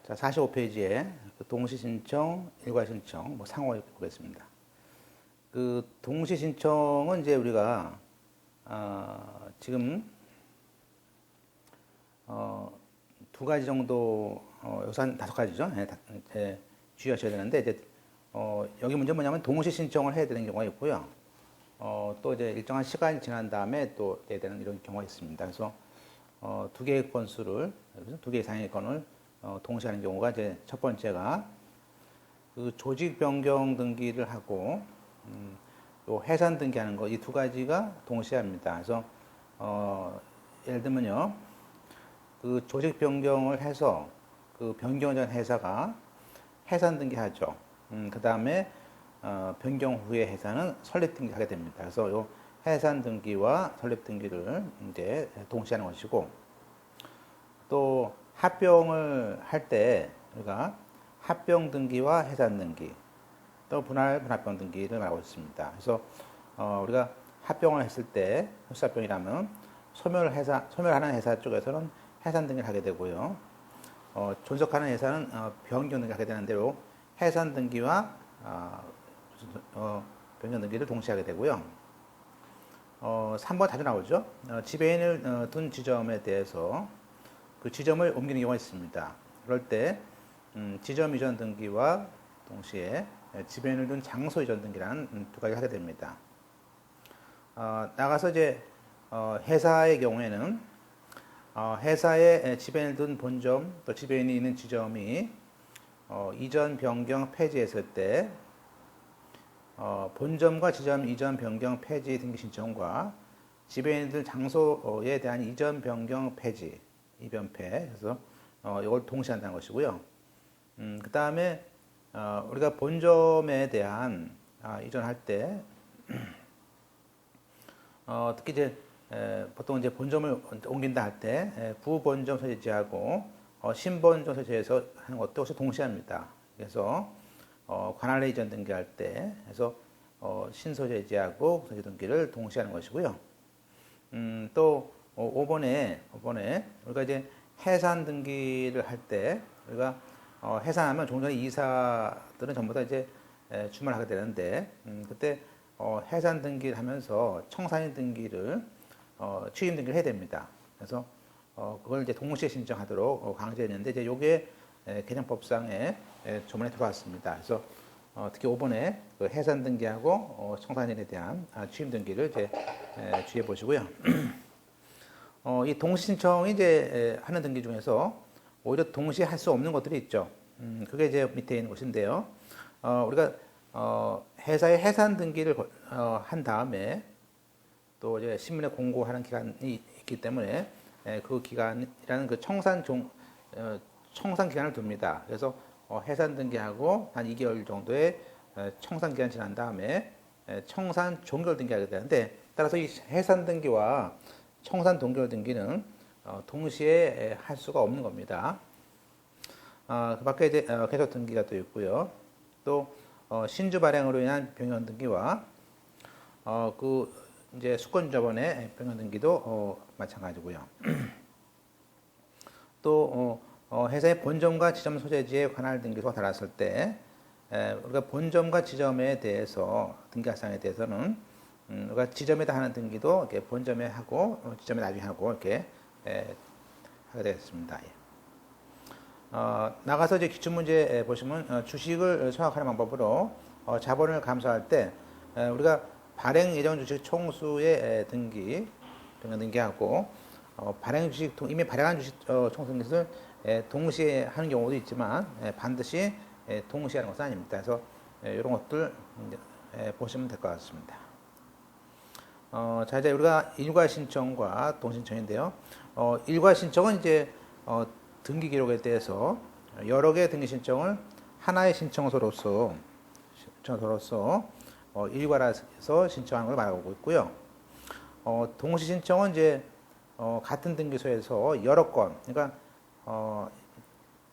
자, 45페이지에 동시 신청, 일괄 신청, 뭐 상호 보겠습니다. 그 동시 신청은 이제 우리가 지금 두 가지 정도 여기서 한 5가지죠. 주의하셔야 되는데 이제 여기 문제 뭐냐면 동시 신청을 해야 되는 경우가 있고요. 또 이제 일정한 시간이 지난 다음에 또 해야 되는 이런 경우가 있습니다. 그래서 두 개의 건수를 두 개 이상의 건을 동시에 하는 경우가 이제 첫 번째가 그 조직 변경 등기를 하고 또 해산 등기하는 거 이 두 가지가 동시에 합니다. 그래서 예를 들면요, 그 조직 변경을 해서 그 변경 전 회사가 해산 등기하죠. 그 다음에 변경 후에 회사는 설립 등기하게 됩니다. 그래서 요 해산 등기와 설립 등기를 이제 동시에 하는 것이고, 또 합병을 할 때 우리가 합병 등기와 해산 등기, 또 분할병 등기를 말하고 있습니다. 그래서 우리가 합병을 했을 때 흡사합병이라면 소멸하는 회사 쪽에서는 해산 등기를 하게 되고요. 존속하는 회사는 변경 등기를 하게 되는 대로 해산 등기와 변경 등기를 동시에 하게 되고요. 3번 자주 나오죠. 지배인을 둔 지점에 대해서 그 지점을 옮기는 경우가 있습니다. 그럴 때 지점 이전 등기와 동시에 지배인을 둔 장소 이전 등기라는 두 가지를 하게 됩니다. 나가서 이제 회사의 경우에는 회사에 지배인을 둔 본점 또 지배인이 있는 지점이 이전 변경 폐지했을 때 본점과 지점 이전 변경 폐지 등기 신청과 지배인이 둔 장소에 대한 이전 변경 폐지 이변폐, 그래서 이걸 동시에 한다는 것이고요. 그 다음에 우리가 본점에 대한 이전할 때 특히 이제 보통 이제 본점을 옮긴다 할 때 부본점 소재지하고 신본점 소재지에서 하는 것도 역시 동시에 합니다. 그래서 관할회 이전 등기할 때 해서 신소재지하고 소재 등기를 동시에 하는 것이고요. 또 5번에 우리가 이제 해산 등기를 할 때 우리가 해산하면 종전에 이사들은 전부 다 이제 주말하게 되는데 그때 해산 등기를 하면서 청산인 등기를 취임 등기를 해야 됩니다. 그래서 그걸 이제 동시에 신청하도록 강제했는데 이제 요게 개정법상에 조문에 들어왔습니다. 그래서 특히 5번에 그 해산 등기하고 청산인에 대한 취임 등기를 이제 주의해 보시고요. 이 동시 신청이 이제 하는 등기 중에서 오히려 동시에 할 수 없는 것들이 있죠. 그게 이제 밑에 있는 것인데요. 우리가 회사의 해산 등기를 한 다음에 또 이제 신문에 공고하는 기간이 있기 때문에 그 기간이라는 그 청산 기간을 둡니다. 그래서 해산 등기하고 한 2개월 정도의 청산 기간 지난 다음에 청산 종결 등기하게 되는데, 따라서 이 해산 등기와 청산 동결 등기는 동시에 할 수가 없는 겁니다. 그 밖에 이제 계속 등기가 또 있고요. 또 신주 발행으로 인한 병현 등기와 그 이제 수권자본의 병현 등기도 마찬가지고요. 또 회사의 본점과 지점 소재지의 관할 등기소가 달았을 때 우리가 본점과 지점에 대해서 등기할 사항에 대해서는 우리가 지점에다 하는 등기도 이렇게 본점에 하고 지점에 나중에 하고 이렇게 하게 되겠습니다. 나가서 이제 기출문제 보시면 주식을 청약하는 방법으로 자본을 감소할 때 우리가 발행 예정 주식 총수의 등기, 변경 등기하고 발행 주식 이미 발행한 주식 총수 등기를 동시에 하는 경우도 있지만 반드시 동시에 하는 것은 아닙니다. 그래서 이런 것들 보시면 될 것 같습니다. 자, 이제 우리가 일괄 신청과 동신청인데요. 일괄 신청은 이제 등기 기록에 대해서 여러 개의 등기 신청을 하나의 신청서로서 일괄해서 신청하는 걸 말하고 있고요. 동시 신청은 이제 같은 등기소에서 여러 건, 그러니까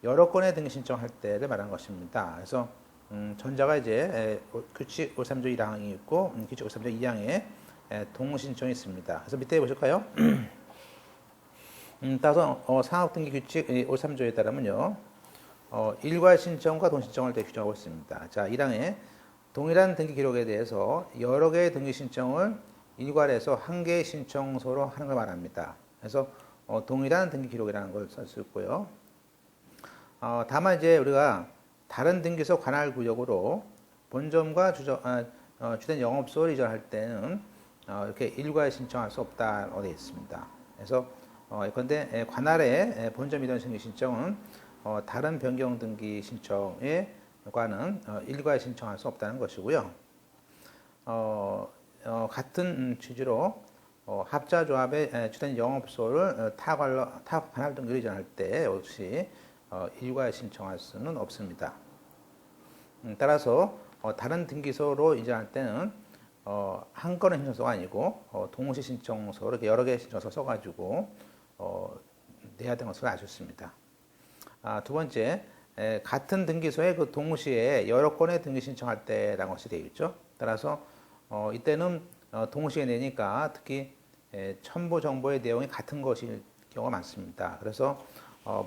여러 건의 등기 신청할 때를 말하는 것입니다. 그래서 전자가 이제 규칙 5.3조 1항이 있고 규칙 5.3조 2항에 동신청이 있습니다. 그래서 밑에 보실까요? 따라서 상업등기 규칙 5.3조에 따르면요, 일괄 신청과 동신청을 규정하고 있습니다. 자, 1항에 동일한 등기 기록에 대해서 여러 개의 등기 신청을 일괄해서 한 개의 신청서로 하는 걸 말합니다. 그래서 동일한 등기 기록이라는 걸 쓸 수 있고요. 다만 이제 우리가 다른 등기소 관할 구역으로 본점과 주된 영업소를 이전할 때는 이렇게 일괄 신청할 수 없다고 되어 있습니다. 그래서 그런데 관할에 본점 이전 등기 신청은 다른 변경 등기 신청에 과는 일괄 신청할 수 없다는 것이고요. 같은 취지로 합자조합의 주된 영업소를 타 관할 등기로 이전할 때 역시 일괄 신청할 수는 없습니다. 따라서 다른 등기소로 이전할 때는 한 건의 신청서가 아니고 동시 신청서로 이렇게 여러 개의 신청서 써가지고 내야 되는 것을 알 수 있습니다. 두 번째, 같은 등기소에 그 동시에 여러 건의 등기 신청할 때라는 것이 되어 있죠. 따라서 이때는 동시에 내니까 특히 첨부 정보의 내용이 같은 것일 경우가 많습니다. 그래서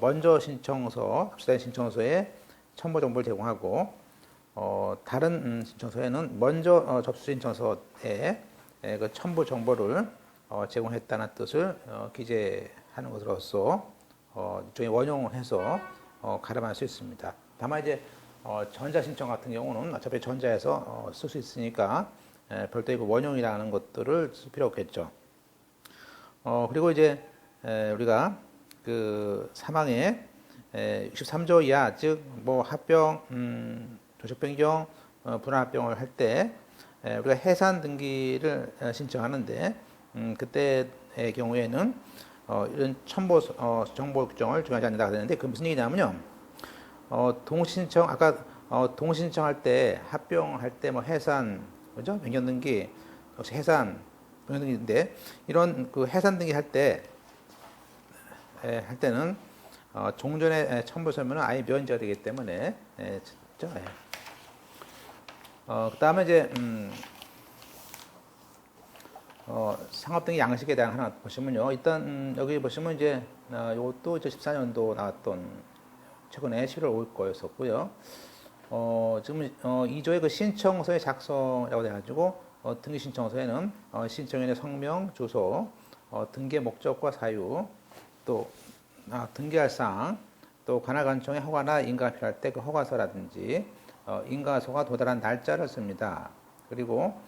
먼저 합수된 신청서에 첨부 정보를 제공하고 다른 신청서에는 먼저 접수 신청서에 그 첨부 정보를 제공했다는 뜻을 기재하는 것으로서 일종의 원용을 해서 가름할 수 있습니다. 다만 이제 전자 신청 같은 경우는 어차피 전자에서 쓸 수 있으니까 별도의 그 원용이라는 것들을 쓸 필요 없겠죠. 그리고 이제 우리가 그 사망에 63조 이하, 즉 뭐 합병, 조직 변경, 분할 합병을 할 때 우리가 해산 등기를 신청하는데 그때의 경우에는 이런 첨부 정보 규정을 적용하지 않는다 그랬는데 그 무슨 얘기냐면요. 동신청 아까 동신청할 때 합병할 때 뭐 해산 그죠? 변경 등기 역시 해산 변경 등기인데 이런 그 해산 등기 할 때는 종전의 첨부 서면은 아예 면제가 되기 때문에 그렇죠? 그다음에 이제 상업등기 양식에 대한 하나 보시면요. 일단 여기 보시면 이제 이것도 2014년도 나왔던 최근에 11월 5일 거였었고요. 지금 2조의 그 신청서의 작성이라고 돼가지고 등기 신청서에는 신청인의 성명, 주소, 등기의 목적과 사유, 또 등기할 사항, 또 관할관청의 허가나 인가가 필요할 때 그 허가서라든지 인가서가 도달한 날짜를 씁니다. 그리고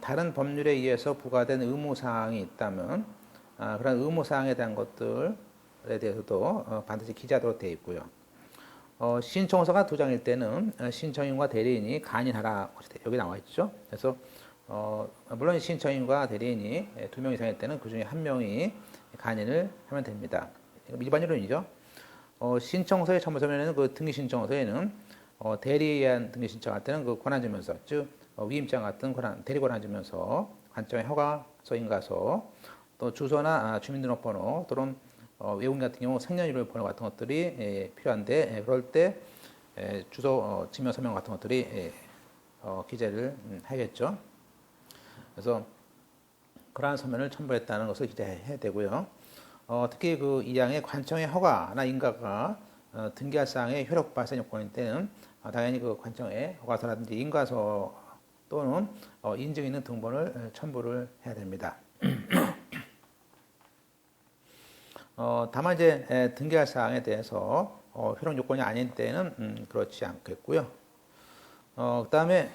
다른 법률에 의해서 부과된 의무사항이 있다면 그런 의무사항에 대한 것들에 대해서도 반드시 기재하도록 되어 있고요. 신청서가 두 장일 때는 신청인과 대리인이 간인하라 여기 나와 있죠. 그래서 물론 신청인과 대리인이 두 명 이상일 때는 그 중에 한 명이 간인을 하면 됩니다. 일반 이론이죠. 신청서의 첨부서면에는 그 등기 신청서에는 대리에 의한 등기 신청할 때는 그 권한증명서, 즉 위임장 같은 대리 권한증명서, 관청의 허가서, 인가서, 또 주소나 주민등록번호 또는 외국인 같은 경우 생년일월 번호 같은 것들이 필요한데 그럴 때 주소 증명서명 같은 것들이 기재를 하겠죠. 그래서 그러한 서면을 첨부했다는 것을 기재해야 되고요. 특히 그 2항의 관청의 허가나 인가가 등기할 사항의 효력 발생 요건일 때는 당연히 그 관청의 허가서라든지 인가서 또는 인증 있는 등본을 첨부를 해야 됩니다. 다만 이제 등기할 사항에 대해서 효력 요건이 아닌 때는 그렇지 않겠고요. 그다음에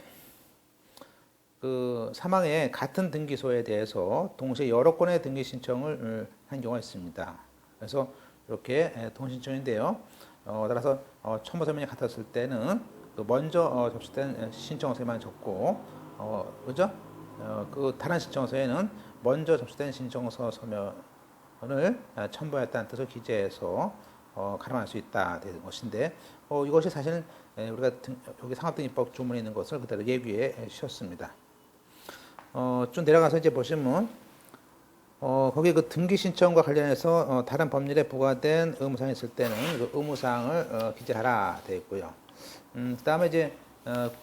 그 사망에 같은 등기소에 대해서 동시에 여러 건의 등기 신청을 한 경우가 있습니다. 그래서 이렇게 동신청인데요. 따라서 첨부 서면이 같았을 때는 그 먼저 접수된 신청서에만 적고, 그죠? 그 다른 신청서에는 먼저 접수된 신청서 서면을 첨부했다는 뜻을 기재해서 가름할 수 있다 되는 것인데, 이것이 사실은 우리가 여기 상업등기법 조문에 있는 것을 그대로 예규에 씌웠습니다. 좀 내려가서 이제 보시면 거기 그 등기 신청과 관련해서 다른 법률에 부과된 의무사항이 있을 때는 그 의무사항을 기재하라 되어 있고요. 그다음에 이제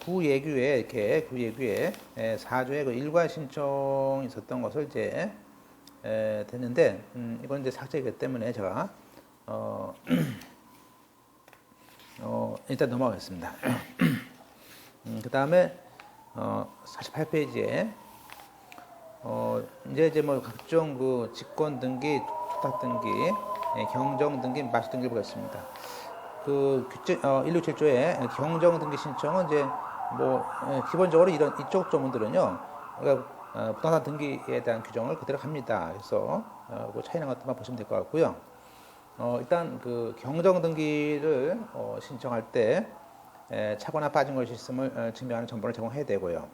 구예규에 이렇게 구예규에 4조에 그 일괄 신청이 있었던 것을 이제 됐는데 이건 이제 삭제이기 때문에 제가 일단 넘어가겠습니다. 그 다음에 48페이지에 이제 뭐 각종 그 직권 등기, 투탁 등기, 경정 등기, 말소 등기를 보겠습니다. 그 규칙 167조의 경정 등기 신청은 이제 뭐 기본적으로 이쪽 조문들은요, 그러니까 부동산 등기에 대한 규정을 그대로 합니다. 그래서 그 차이난 것들만 보시면 될 것 같고요. 일단 그 경정 등기를 신청할 때 차거나 빠진 것이 있음을 증명하는 정보를 제공해야 되고요.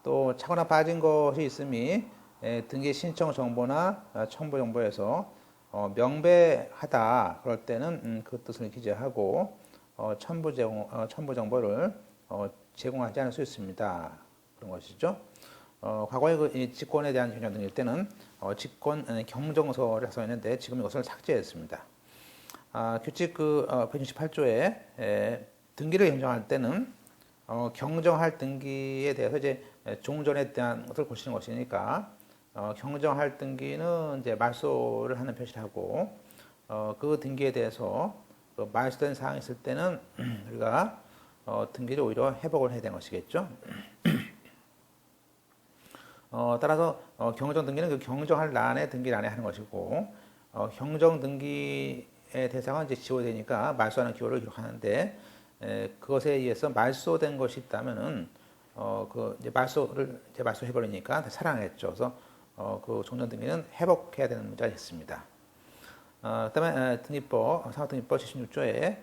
또 차거나 빠진 것이 있음이 등기 신청 정보나 첨부 정보에서 명배하다 그럴 때는 그 뜻을 기재하고 첨부 정보를 제공하지 않을 수 있습니다. 그런 것이죠. 과거에 이 직권에 대한 경정 등일 때는 직권 경정서를 써있는데 지금 이것을 삭제했습니다. 규칙 168조에 등기를 경정할 때는 경정할 등기에 대해서 이제 종전에 대한 것을 보시는 것이니까 경정할 등기는 이제 말소를 하는 표시를 하고 그 등기에 대해서 말소된 사항이 있을 때는 우리가 등기를 오히려 회복을 해야 되는 것이겠죠. 따라서 경정 등기는 그 경정할 난에 등기란에 하는 것이고 경정 등기의 대상은 이제 지워되니까 말소하는 기호를 기록하는데 그것에 의해서 말소된 것이 있다면은 그 이제 말소해 버리니까 살아나겠죠. 그래서 그 종전 등기는 회복해야 되는 문제가 있습니다. 그다음에 등기법 상업등기법 76조에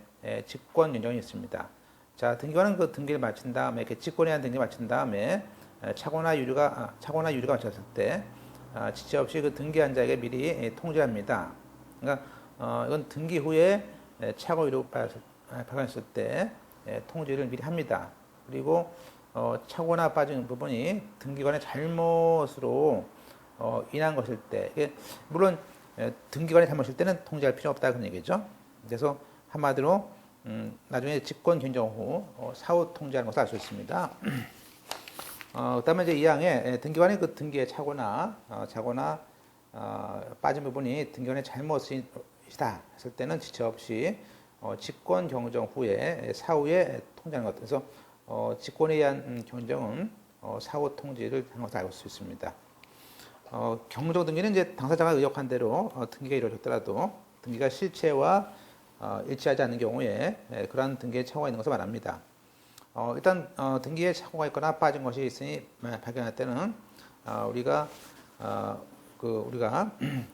직권 규정이 있습니다. 자, 등기관은 그 등기를 마친 다음에 이렇게 직권에 대한 등기를 마친 다음에 차고나 유류가 마쳤을 때 지체 없이 그 등기한 자에게 미리 통지합니다. 그러니까 이건 등기 후에 차고 유류 발견했을 때 통지를 미리 합니다. 그리고 차고나 빠진 부분이 등기관의 잘못으로 인한 것일 때, 물론 등기관의 잘못일 때는 통지할 필요 없다 그런 얘기죠. 그래서 한마디로 나중에 직권 경정 후 사후 통지하는 것을 알 수 있습니다. 그다음에 이제 2항에 등기관의 그 등기에 차거나 빠진 부분이 등기관의 잘못이다 했을 때는 지체 없이 직권 경정 후에 사후에 통지하는 것. 그래서 직권에 의한 경정은 사후 통지를 하는 것을 알 수 있습니다. 경정 등기는 이제 당사자가 의혹한 대로 등기가 이루어졌더라도 등기가 실체와 일치하지 않는 경우에 그러한 등기에 착오가 있는 것을 말합니다. 일단 등기에 착오가 있거나 빠진 것이 있으니 발견할 때는 우리가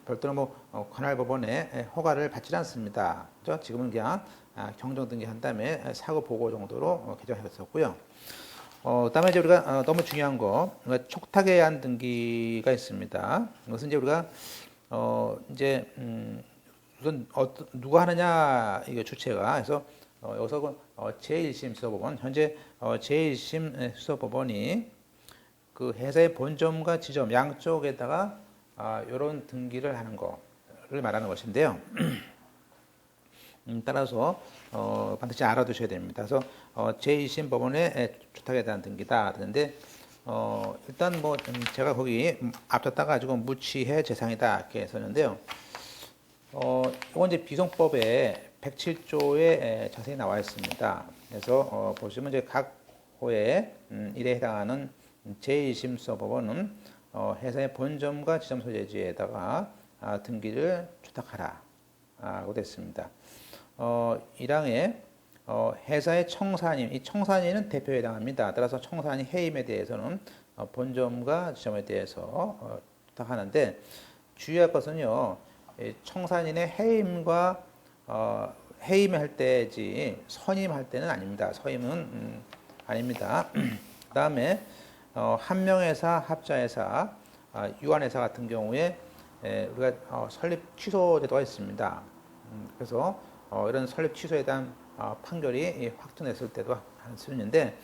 별도로 뭐 관할법원의 허가를 받지 않습니다. 그렇죠? 지금은 그냥 경정 등기한 다음에 사고 보고 정도로 개정했었고요. 그다음에 이제 우리가 너무 중요한 거, 촉탁에 의한 등기가 있습니다. 이것은 이제 우리가 이제 우선 누가 하느냐 이게 주체가. 그래서 여기서 제1심 수사법원, 현재 제1심 수사법원이 그 회사의 본점과 지점 양쪽에다가 이런 등기를 하는 거를 말하는 것인데요. 따라서 반드시 알아두셔야 됩니다. 그래서 제2심 법원의 주택에 대한 등기다 하는데 일단 뭐 제가 거기 앞섰다 가지고 무치해 재상이다 이렇게 했었는데요. 이건 이제 비송법에 107조에 자세히 나와 있습니다. 그래서 보시면 이제 각 호의 일에 해당하는 제2심 수사법원은 회사의 본점과 지점 소재지에다가 등기를 주탁하라고 됐습니다. 1항에 회사의 청산인, 이 청산인은 대표에 해당합니다. 따라서 청산인 해임에 대해서는 본점과 지점에 대해서 부탁하는데 주의할 것은요, 청산인의 해임과 해임할 때지 선임할 때는 아닙니다. 선임은 아닙니다. 그 다음에 한명회사, 합자회사, 유한회사 같은 경우에 우리가 설립 취소 제도가 있습니다. 그래서 이런 설립 취소에 대한 판결이 확정됐을 때도 하는 수준인데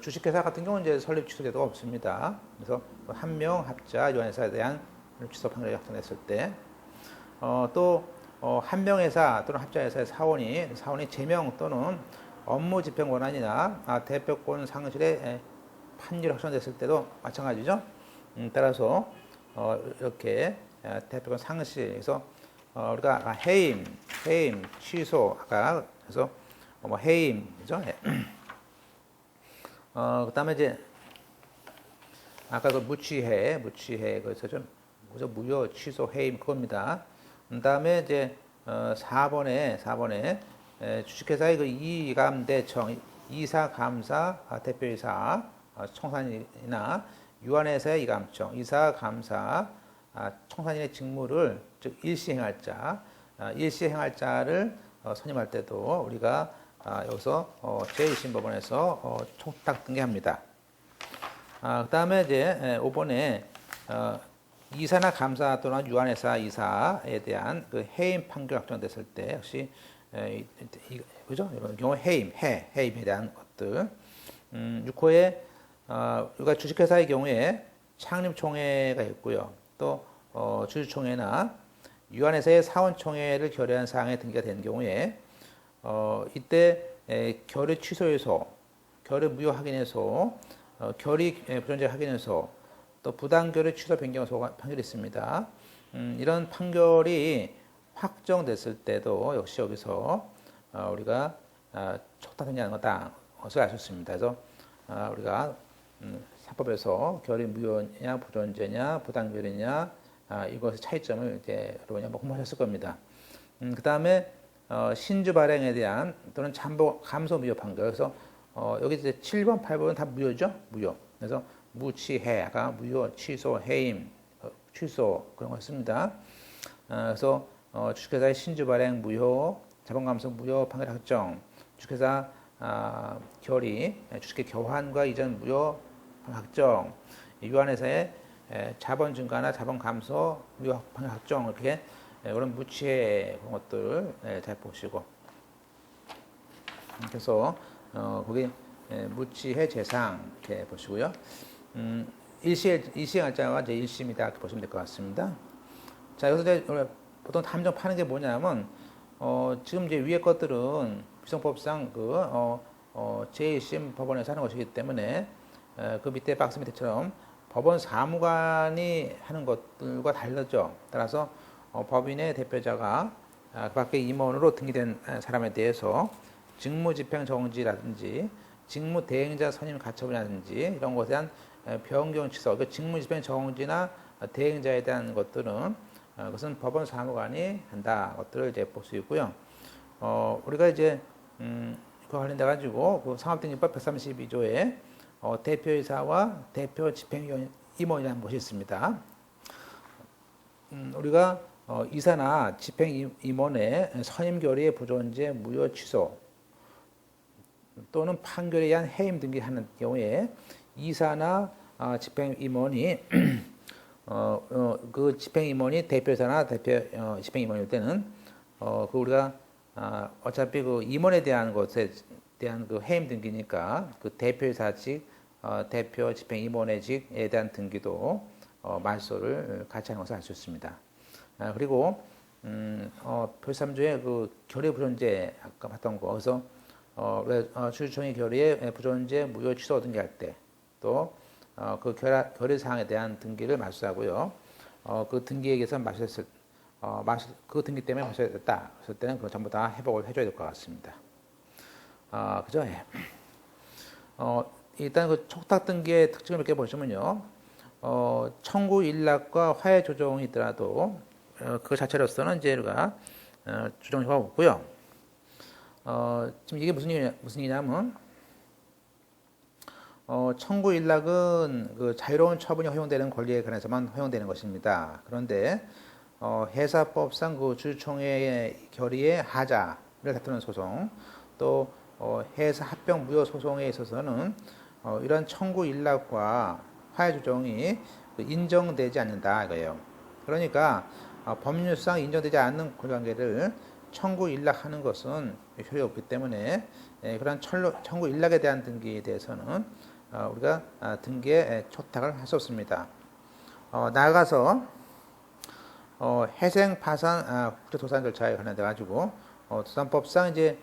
주식회사 같은 경우는 이제 설립 취소 제도가 없습니다. 그래서 한명, 합자, 유한회사에 대한 취소 판결이 확정됐을 때 또 한명회사 또는 합자회사의 사원이 제명 또는 업무 집행 권한이나 대표권 상실의 판결이 확정됐을 때도 마찬가지죠. 따라서 이렇게 대표권 상실에서 우리가 해임, 취소 아까 그래서 뭐 해임이죠. 그다음에 이제 아까 그 무취해 그래서 좀 뭐죠? 무효, 취소, 해임 그겁니다. 그다음에 이제 4번에 주식회사의 그 이감대청, 이사, 감사, 대표이사, 청산인이나 유한회사의 이감청, 이사, 감사, 청산인의 직무를 즉 일시행할 자, 일시행할 자를 선임할 때도 우리가 여기서 제1심법원에서 촉탁 등기합니다. 그다음에 이제 5번에 이사나 감사 또는 유한회사 이사에 대한 그 해임 판결 확정됐을 때 역시 그죠? 이런 경우 해임에 대한 것들. 6호에 우리가 주식회사의 경우에 창립총회가 있고요. 또 주주총회나 유한회사의 사원총회를 결의한 사항에 등기가 된 경우에 이때 결의 취소에서 결의 무효 확인에서 결의 불존재 확인에서 또 부당결의 취소 변경소가 판결이 있습니다. 이런 판결이 확정됐을 때도 역시 여기서 우리가 촉탁행위하는 거다 것을 알 수 있습니다. 그래서 우리가 사법에서 결의 무효냐 부존재냐 부당결이냐 이것의 차이점을 이제 여러분이 한번 공부하셨을 겁니다. 그 다음에 신주 발행에 대한 또는 잠복 감소 무효 판결. 그래서 여기 이제 7번, 8번은 다 무효죠, 무효. 그래서 무취해, 아까 무효, 취소, 해임, 취소 그런 거 있습니다. 그래서 주식회사의 신주 발행 무효, 자본 감소 무효 판결 확정, 주식회사 결의, 주식회 교환과 이전 무효 확정, 유한회사의 자본 증가나 자본 감소 무효 판결 확정 이렇게 이런 무취해 그런 것들 잘 보시고 그래서 거기 무취해 재상 이렇게 보시고요. 일시행할자가 이제 1심이다 이렇게 보시면 될 것 같습니다. 자 여기서 이제 보통 함정 파는 게 뭐냐면 지금 이제 위에 것들은 비상법상 제1심 법원에서 하는 것이기 때문에 그 밑에 박스 밑에처럼 법원 사무관이 하는 것들과 다르죠. 따라서 법인의 대표자가 그 밖에 임원으로 등기된 사람에 대해서 직무집행정지라든지 직무대행자 선임 가처분이라든지 이런 것에 대한 변경 취소, 그 직무집행정지나 대행자에 대한 것들은 그것은 법원 사무관이 한다 것들을 이제 볼 수 있고요. 우리가 이제 그 관련돼 가지고 그 상업등기법 132조에 대표이사와 대표 집행임원이라는 것이 있습니다. 우리가 이사나 집행임원의 선임 결의의 부존재 무효 취소 또는 판결에 의한 해임 등기하는 경우에 이사나 집행임원이 그 집행임원이 대표이사나 집행임원일 때는 그 우리가 어차피 그 임원에 대한 것에 대한 그 해임 등기니까 그 대표이사직 대표 집행임원의직에 대한 등기도 말소를 같이 하는 것을 알 수 있습니다. 그리고 표3조의 그 결의 부존재 아까 봤던 거 그래서 주주총회 결의의 부존재 무효 취소 등기할 때 또 그 결의 사항에 대한 등기를 말소하고요. 그 등기에 의해서 말소했을 그 등기 때문에 말소해야 됐다. 그럴 때는 그거 전부 다 회복을 해줘야 될 것 같습니다. 그죠? 예. 일단 그 촉탁 등기의 특징을 몇 개 보시면요. 청구 일락과 화해 조정이 있더라도 그 자체로서는 이제 우리가 조정 효과가 없고요. 지금 이게 무슨 얘기냐면 청구 일락은 그 자유로운 처분이 허용되는 권리에 관해서만 허용되는 것입니다. 그런데 회사법상 그 주주총회의 결의의 하자를 다투는 소송 또 회사 합병 무효 소송에 있어서는 이런 청구 일락과 화해 조정이 인정되지 않는다 이거예요. 그러니까 법률상 인정되지 않는 권리관계를 청구 일락하는 것은 효력이 없기 때문에 그런 청구 일락에 대한 등기에 대해서는 우리가 등기에 촉탁을 할 수 없습니다. 나아가서 회생 파산 국제도산 절차에 관련돼 가지고 도산법상 이제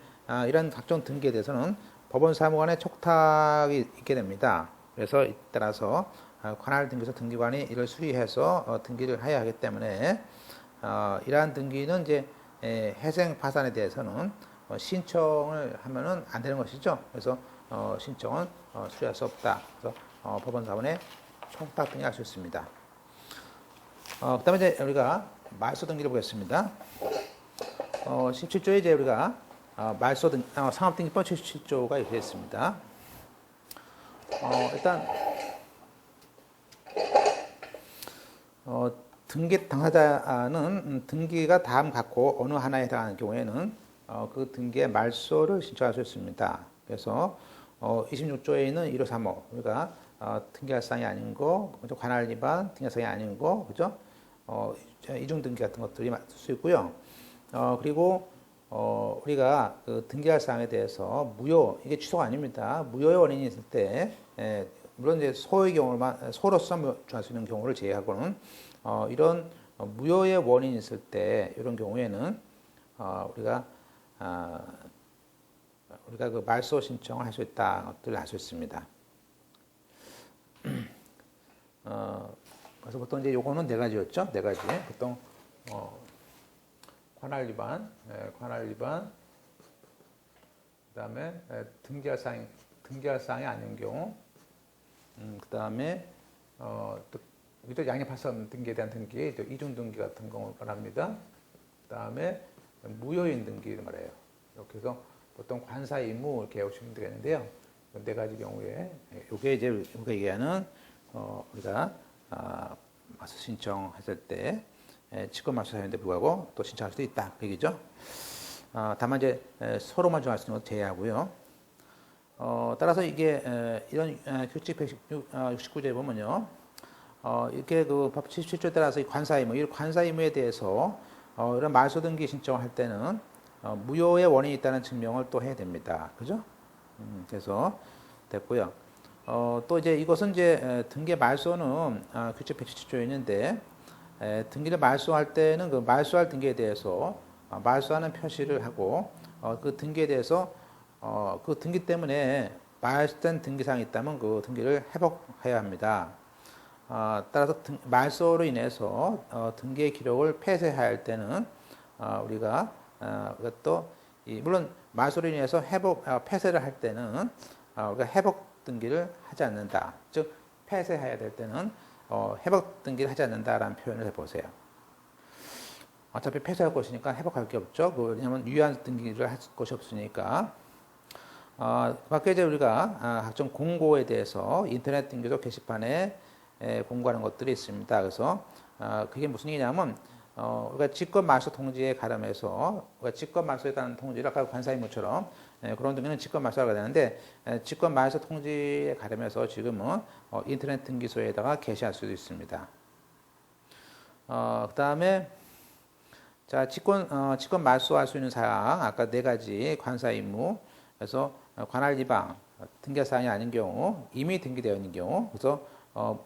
이런 각종 등기에 대해서는 법원 사무관의 촉탁이 있게 됩니다. 그래서 따라서 관할 등기소 등기관이 이를 수리해서 등기를 해야 하기 때문에 이러한 등기는 이제 회생 파산에 대해서는 신청을 하면은 안 되는 것이죠. 그래서 신청은 수리할 수 없다. 그래서 법원 사원에 청탁 등이 할 수 있습니다. 그다음에 이제 우리가 말소 등기를 보겠습니다. 17조에 이제 우리가 말소 등 상업등기법 77조가 이렇게 있습니다. 일단 등기 당사자는 등기가 다음 갖고 어느 하나에 해당하는 경우에는 그 등기의 말소를 신청할 수 있습니다. 그래서 26조에 있는 1535 우리가 등기할 사항이 아닌 거, 관할 위반, 등기할 사항이 아닌 거, 그죠? 이중 등기 같은 것들이 쓸 수 있고요. 그리고 우리가 그 등기할 사항에 대해서 무효, 이게 취소가 아닙니다. 무효의 원인이 있을 때, 물론 이제 소의 경우만 소로서 정할 수 있는 경우를 제외하고는 이런 무효의 원인이 있을 때 이런 경우에는 우리가 그 말소 신청을 할 수 있다 것들을 알 수 있습니다. 그래서 보통 이제 요거는 네 가지였죠. 네 가지. 보통 관할 위반, 그다음에 등기할 사항이 아닌 경우, 그다음에 또 양립할선 등기에 대한 등기, 이중 등기 같은 경우를 말합니다. 그다음에 무효인 등기를 말해요. 이렇게 해서 보통 관사 의무 이렇게 외우시면 되겠는데요. 네 가지 경우에 이게 이제 우리가 얘기하는 우리가 말소 신청했을 때 직권 말소 사유인데 불구하고 또 신청할 수도 있다 그 얘기죠. 다만 이제 서로만 정할 수 있는 것 제외하고요. 따라서 이게 이런 규칙 169조에 보면요. 이렇게 그 법 77조에 따라서 이 관사 의무, 이 관사 의무에 대해서 이런 말소 등기 신청을 할 때는 무효의 원인이 있다는 증명을 또 해야 됩니다. 그죠? 그래서 됐고요. 또 이제 이것은 이제 등기 말소는 규칙 177조에 있는데 등기를 말소할 때는 그 말소할 등기에 대해서 말소하는 표시를 하고 그 등기에 대해서 그 등기 때문에 말소된 등기사항이 있다면 그 등기를 회복해야 합니다. 따라서 말소로 인해서 등기의 기록을 폐쇄해야 할 때는 우리가 또 물론 말소로 인해서 폐쇄를 할 때는 우리가 회복 등기를 하지 않는다. 즉 폐쇄해야 될 때는 회복 등기를 하지 않는다라는 표현을 해보세요. 어차피 폐쇄할 것이니까 회복할 게 없죠. 왜냐하면 유효한 등기를 할 것이 없으니까. 밖에 이제 우리가 각종 공고에 대해서 인터넷 등기소 게시판에 공고하는 것들이 있습니다. 그래서 그게 무슨 얘기냐면 우리가 직권 말소 통지에 가름해서 우리가 직권 말소에 따른 통지를 아까 관사의무처럼 그런 등기는 직권 말소가 되는데 직권 말소 통지에 가름해서 지금은 인터넷 등기소에다가 게시할 수도 있습니다. 그다음에 자 직권 말소할 수 있는 사항 아까 네 가지 관사의무 그래서 관할 위반 등기할 사항이 아닌 경우 이미 등기되어 있는 경우 그래서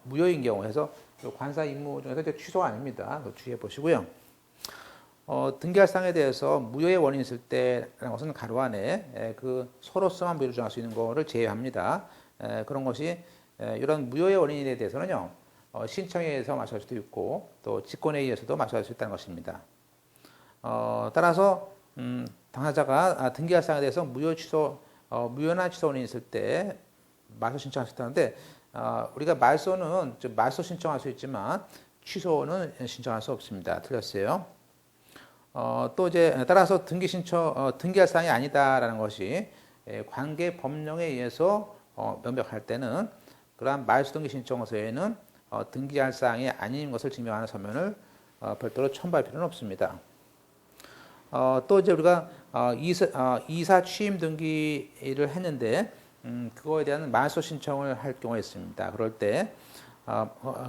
무효인 경우 해서 관사 임무 중에서 이제 취소가 아닙니다. 주의해 보시고요. 등기할 사항에 대해서 무효의 원인이 있을 때라는 것은 가로 안에 그 서로서만 무효를 정할 수 있는 것을 제외합니다. 그런 것이 이런 무효의 원인에 대해서는요. 신청에 의해서 말소할 수도 있고 또 직권에 의해서도 말소할 수 있다는 것입니다. 따라서 당사자가 등기할 사항에 대해서 무효나 취소 원인이 있을 때 말소 신청할 수 있다는데 우리가 말소는 말소 신청할 수 있지만 취소는 신청할 수 없습니다. 틀렸어요. 또 이제 따라서 등기할 사항이 아니다라는 것이 관계 법령에 의해서 명백할 때는 그러한 말소 등기 신청서에는 등기할 사항이 아닌 것을 증명하는 서면을 별도로 첨부할 필요는 없습니다. 또 이제 우리가 이사 취임 등기를 했는데 그거에 대한 말소 신청을 할 경우가 있습니다. 그럴 때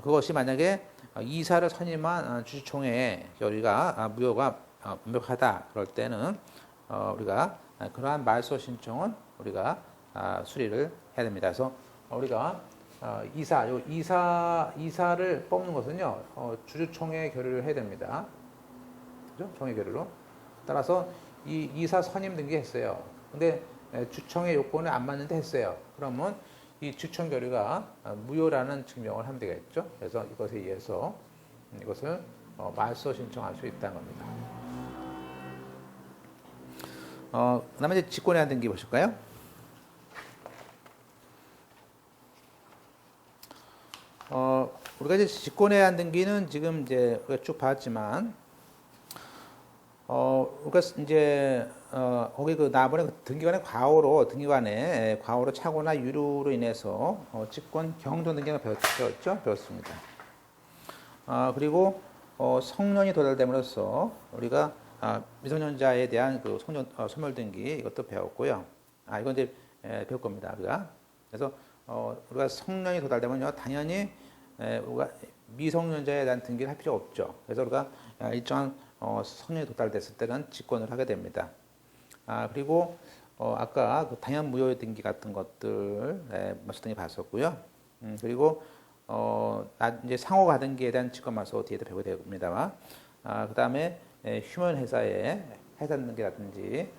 그것이 만약에 이사를 선임한 주주총회에 우리가 무효가 명백하다 그럴 때는 우리가 그러한 말소 신청은 우리가 수리를 해야 됩니다. 그래서 우리가 이사를 뽑는 것은요 주주총회 결의를 해야 됩니다. 그죠? 총회 결의로. 따라서 이 이사 선임 등기했어요. 근데 주총의 요건에 안 맞는데 했어요. 그러면 이 주총 결의가 무효라는 증명을 하면 되겠죠. 그래서 이것에 의해서 이것을 말소 신청할 수 있다는 겁니다. 그다음에 이제 직권에 대한 등기 보실까요? 우리가 이제 직권에 대한 등기는 지금 이제 우리가 쭉 봤지만, 우리가 이제, 거기 그 나번에 그 등기관의 과오로 착오나 유류로 인해서, 직권 경종 등기가 배웠습니다. 그리고, 성년이 도달됨으로써 우리가, 미성년자에 대한 그 소멸 등기 이것도 배웠고요. 이건 이제, 배울 겁니다, 우리가. 그래서, 우리가 성년이 도달되면요, 당연히, 우리가 미성년자에 대한 등기를 할 필요 없죠. 그래서 우리가 일정한 성년이 도달됐을 때는 직권을 하게 됩니다. 그리고 아까 그 당연 무효 등기 같은 것들 마소 등기 봤었고요. 그리고 이제 상호 가등기에 대한 직권 마소 뒤에도 배우게 됩니다만, 그다음에 휴면 회사의 해산 등기라든지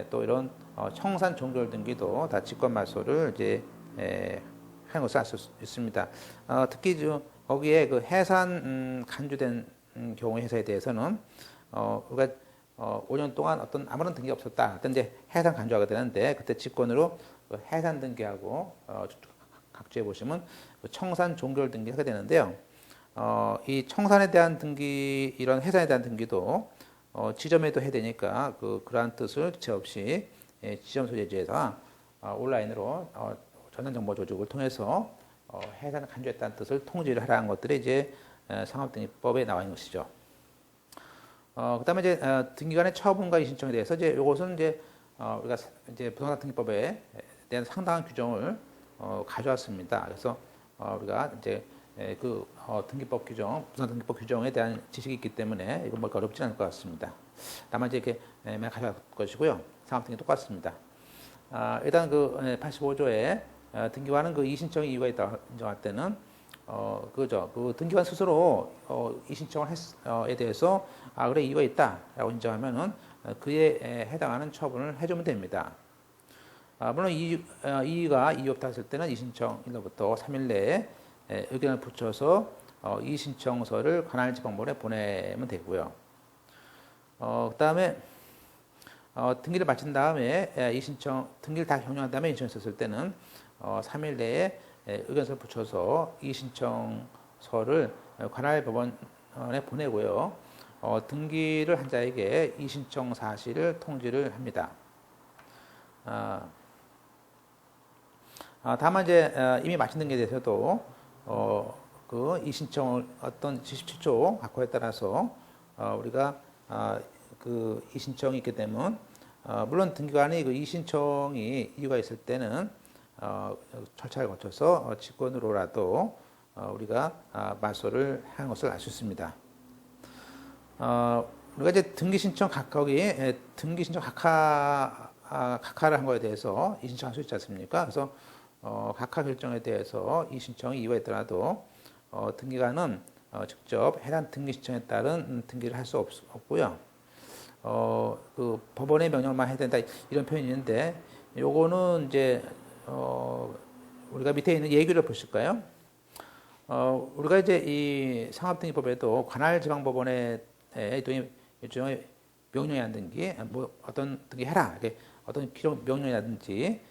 또 이런 청산 종결 등기도 다 직권 마소를 이제 하는 것을 알 수 있습니다. 특히 거기에 그 해산 간주된 경우의 회사에 대해서는 우리가 5년 동안 아무런 등기가 없었다. 그때 이제 해산 간주하게 되는데 그때 직권으로 그 해산 등기하고 각주해 보시면 청산 종결 등기 하게 되는데요. 이 청산에 대한 등기, 이런 해산에 대한 등기도 지점에도 해야 되니까 그러한 뜻을 제 없이 지점 소재지에서 온라인으로 전산정보 조직을 통해서 해산을 간주했다는 뜻을 통지를 하라는 것들이 이제 상업등기법에 나와 있는 것이죠. 그다음에 이제 등기관의 처분과 이신청에 대해서 이제 이것은 이제 우리가 이제 부동산 등기법에 대한 상당한 규정을 가져왔습니다. 그래서 우리가 이제 등기법 규정, 부동산 등기법 규정에 대한 지식이 있기 때문에 이건 뭐 어렵지 않을 것 같습니다. 다만 이제 이렇게 가져갈 것이고요. 상업등기 똑같습니다. 일단 85조에 등기관은 그 이신청 이유가 있다 인정할 때는 그 등기관 스스로 이신청에 대해서 그래 이유가 있다라고 인정하면은 그에 해당하는 처분을 해주면 됩니다. 물론 이유가 이유 없다 했을 때는 이신청 일로부터 3일 내에 의견을 붙여서 이신청서를 관할지방법원에 보내면 되고요. 그다음에 등기를 마친 다음에 등기를 다 형용한 다음에 이신청을 썼을 때는 3일 내에 의견서를 붙여서 이신청서를 관할법원에 보내고요. 등기를 한 자에게 이신청 사실을 통지를 합니다. 다만 이제 이미 마친 등기에 대해서도 그 이신청을 어떤 77조 각호에 따라서 우리가 그 이신청이 있게 되면 물론 등기관이 그 이신청이 이유가 있을 때는 절차를 거쳐서 직권으로라도 우리가 말소를 하는 것을 알 수 있습니다. 우리가 이제 등기신청 각하를 한 거에 대해서 이신청할 수 있지 않습니까? 그래서 각하 결정에 대해서 이신청이 이유가 있더라도 등기관은 직접 해당 등기신청에 따른 등기를 할 수 없고요. 그 법원의 명령만 해야 된다 이런 표현이 있는데 요거는 이제 우리가 밑에 있는 예규를 보실까요? 우리가 이제 이 상업등기법에도 관할지방법원의 일종의 명령이라는 등기, 뭐 어떤 등기해라, 어떤 기록 명령이라든지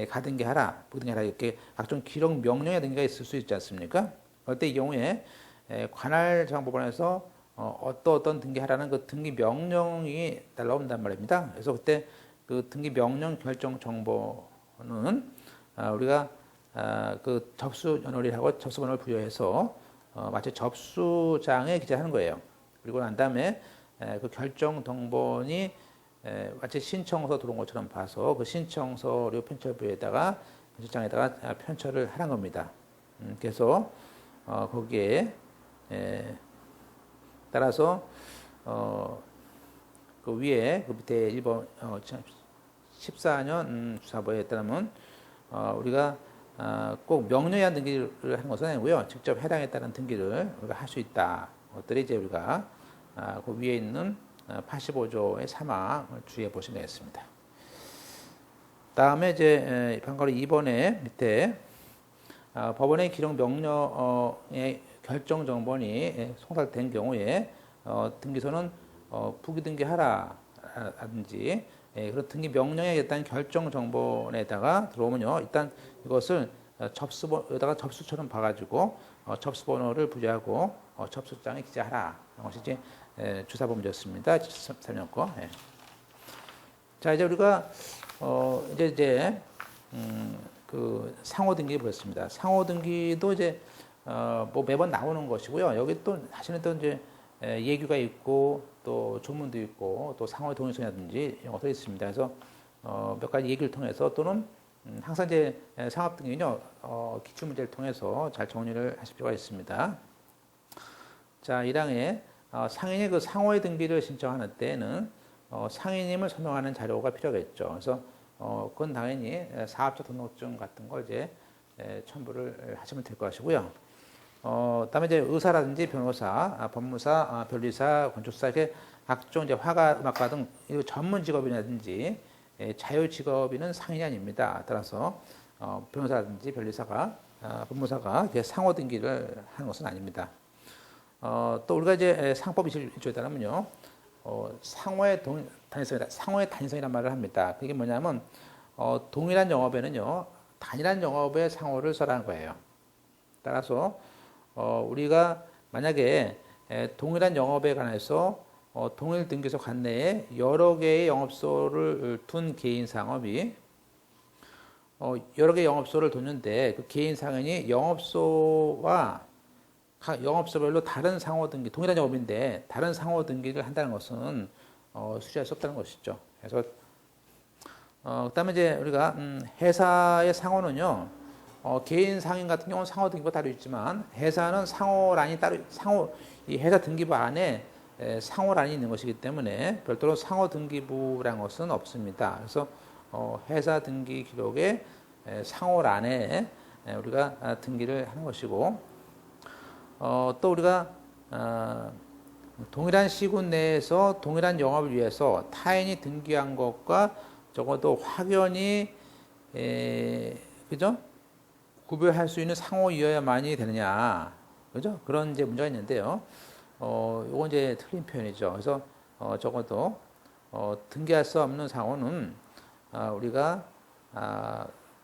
가등기하라, 부등기하라 이렇게 각종 기록 명령의 등기가 있을 수 있지 않습니까? 그때 이 경우에 관할지방법원에서 어떤 등기하라는 그 등기 명령이 날라온단 말입니다. 그래서 그때 그 등기 명령 결정 정보는 우리가 그 접수 연월일하고 접수 번호를 부여해서 마치 접수장에 기재하는 거예요. 그리고 난 다음에 그 결정 동본이 마치 신청서 들어온 것처럼 봐서 그 신청서료 편철부에다가 편집장에다가 편철을 하는 겁니다. 그래서 거기에 따라서 그 위에 그 밑에 1번 14년 주사부에 따르면 우리가 꼭 명령에 대한 등기를 하는 것은 아니고요. 직접 해당에 따른 등기를 우리가 할 수 있다. 것들이 이제 우리가 그 위에 있는 85조의 3항을 주의해 보시면 되겠습니다. 다음에 이제 방과후 2번에 밑에 법원의 기록 명령의 결정 정본이 송달된 경우에 등기소는 부기등기하라 라든지 그런 등기 명령에 일단 결정 정보에다가 들어오면요. 일단 이것을 여기다가 접수처럼 봐가지고 접수번호를 부여하고 접수장에 기재하라. 이것이 이제 주사범죄였습니다. 3년 거. 자, 이제 우리가 그 상호 등기 보였습니다. 상호 등기도 이제 뭐 매번 나오는 것이고요. 여기 또 사실은 또 이제 예규가 있고 또 조문도 있고 또 상호의 동의서라든지 이런 것들이 있습니다. 그래서 몇 가지 얘기를 통해서 또는 항상 이제 상업 등기는요 기출 문제를 통해서 잘 정리를 하실 필요가 있습니다. 자, 1항에 상인이 그 상호의 등기를 신청하는 때에는 상인임을 설명하는 자료가 필요하겠죠. 그래서 그건 당연히 사업자 등록증 같은 걸 이제 첨부를 하시면 될 것이고요. 그다음에 이제 의사라든지 변호사, 법무사, 변리사, 건축사 이렇게 각종 이제 화가, 음악가 등 전문 직업이라든지 자유 직업인은 상인이 아닙니다. 따라서 변호사라든지 변리사가, 법무사가 이렇게 상호 등기를 하는 것은 아닙니다. 또 우리가 이제 상법 21조에 따르면요, 상호의 단위성이란 말을 합니다. 그게 뭐냐면 동일한 영업에는요 단일한 영업의 상호를 써라는 거예요. 따라서 우리가 만약에 동일한 영업에 관해서 동일 등기소 관내에 여러 개의 영업소를 둔 개인 상업이 여러 개의 영업소를 뒀는데 그 개인 상인이 영업소와 각 영업소별로 다른 상호 등기, 동일한 영업인데 다른 상호 등기를 한다는 것은 수리할 수 없다는 것이죠. 그래서 그다음에 이제 우리가 회사의 상호는요. 개인 상인 같은 경우는 상호 등기부 따로 있지만 회사는 상호란이 따로 이 회사 등기부 안에 상호란이 있는 것이기 때문에 별도로 상호 등기부라는 것은 없습니다. 그래서 회사 등기 기록에 상호란에 우리가 등기를 하는 것이고 또 우리가 동일한 시군 내에서 동일한 영업을 위해서 타인이 등기한 것과 적어도 확연히 그죠? 구별할 수 있는 상호이어야만이 되느냐, 그죠? 그런 이제 문제가 있는데요. 요건 이제 틀린 표현이죠. 그래서 적어도 등기할 수 없는 상호는 우리가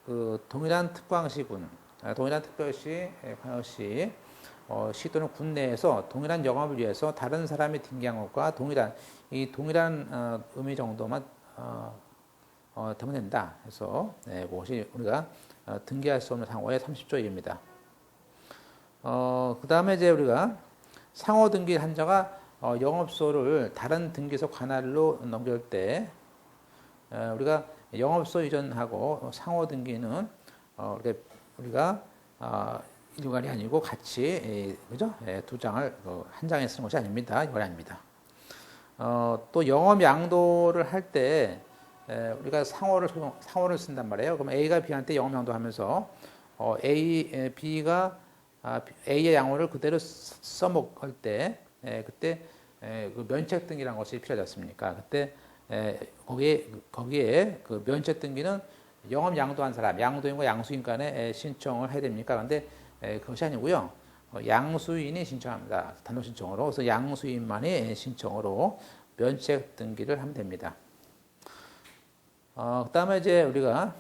그 동일한 특광시군, 동일한 특별시, 광역시, 시 또는 군 내에서 동일한 영업을 위해서 다른 사람이 등기한 것과 동일한 의미 정도만 되면 된다. 그래서 그것이 우리가 등기할 수 없는 상호의 30조입니다. 그 다음에 이제 우리가 상호 등기 한자가 영업소를 다른 등기소 관할로 넘길 때 우리가 영업소 이전하고 상호 등기는 우리가 일괄이 아니고 같이 그죠? 두 장을 한 장에 쓰는 것이 아닙니다. 이건 아닙니다. 또 영업 양도를 할 때 우리가 상호를 쓴단 말이에요. 그럼 A가 B한테 영업 양도하면서 B가 A의 양호를 그대로 써먹을 때 그때 그 면책 등기라는 것이 필요하지 않습니까? 그때 거기에 그 면책 등기는 영업 양도한 사람, 양도인과 양수인 간에 신청을 해야 됩니까? 그런데 그것이 아니고요. 양수인이 신청합니다. 단독 신청으로. 그래서 양수인만이 신청으로 면책 등기를 하면 됩니다. 그 다음에 이제 우리가